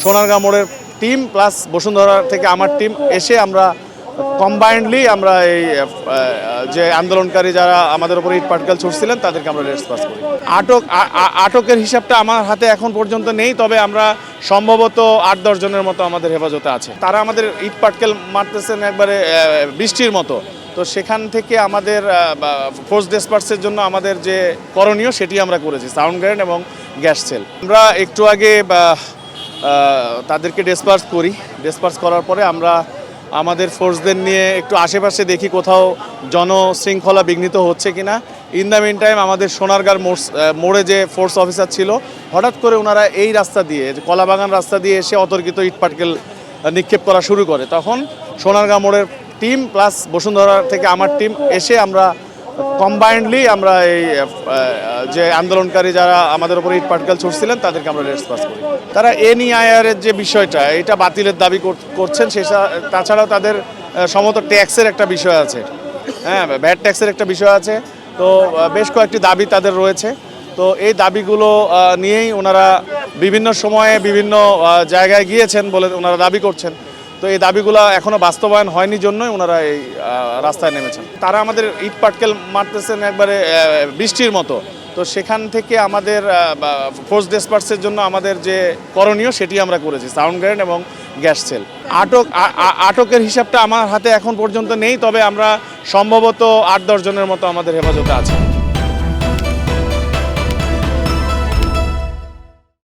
সোনারগাঁ মোড়ের team plus Bashundhara থেকে আমার টিম এসে আমরা কম্বাইন্ডলি আমরা এই যে আন্দোলনকারী যারা আমাদের উপর ইট পাটকেল ছুটছিলেন তাদেরকে আমরা রেসপন্স করি। আটকের হিসাবটা আমার হাতে এখন পর্যন্ত নেই, তবে আমরা সম্ভবত 8-10 জনের মতো আমাদের হেফাজতে আছে। তারা আমাদের ইট পাটকেল মারতেছেন একবারে বৃষ্টির মতো। তো সেখান থেকে আমাদের ফোর্স ডিসপার্সের জন্য আমাদের যে করণীয় সেটি আমরা করেছি, সাউন্ড গ্রেনেড এবং গ্যাস সেল। আমরা একটু আগে তাদেরকে ডিসপার্স করার পরে আমরা আমাদের ফোর্সদের নিয়ে একটু আশেপাশে দেখি কোথাও জনশৃঙ্খলা বিঘ্নিত হচ্ছে কিনা। ইন দ্য মিন টাইম আমাদের সোনারগাঁর মোড়ে যে ফোর্স অফিসার ছিল, হঠাৎ করে ওনারা এই রাস্তা দিয়ে কলাবাগান রাস্তা দিয়ে এসে অতর্কিত ইট পাটকেল নিক্ষেপ করা শুরু করে। তখন সোনারগাঁ মোড়ের টিম প্লাস বসুন্ধরা থেকে আমার টিম এসে আমরা কম্বাইন্ডলি আমরা এই যে আন্দোলনকারী যারা আমাদের উপর ইট পাটকেল ছুটছিলেন তাদেরকে আমরা রেসপন্স করি। তারা এনইআইআর এর যে বিষয়টা এটা বাতিলের দাবি করছেন, তাছাড়াও তাদের সম্ভবত ট্যাক্সের একটা বিষয় আছে, হ্যাঁ ভ্যাট ট্যাক্সের একটা বিষয় আছে। তো বেশ কয়েকটি দাবি তাদের রয়েছে। তো এই দাবিগুলো নিয়েই ওনারা বিভিন্ন সময়ে বিভিন্ন জায়গায় গিয়েছেন বলে ওনারা দাবি করছেন। তো এই দাবিগুলো এখনও বাস্তবায়ন হয়নি জন্যই ওনারা এই রাস্তায় নেমেছেন। তারা আমাদের ইট পাটকেল মারতেছেন একবারে বৃষ্টির মতো। তো সেখান থেকে আমাদের ফোর্স ডিসপার্সের জন্য আমাদের যে করণীয় সেটি আমরা করেছি, সাউন্ড গ্রেনেড এবং গ্যাস সেল। আটকের হিসাবটা আমার হাতে এখন পর্যন্ত নেই, তবে আমরা সম্ভবত 8-10 জনের মতো আমাদের হেফাজতে আছে।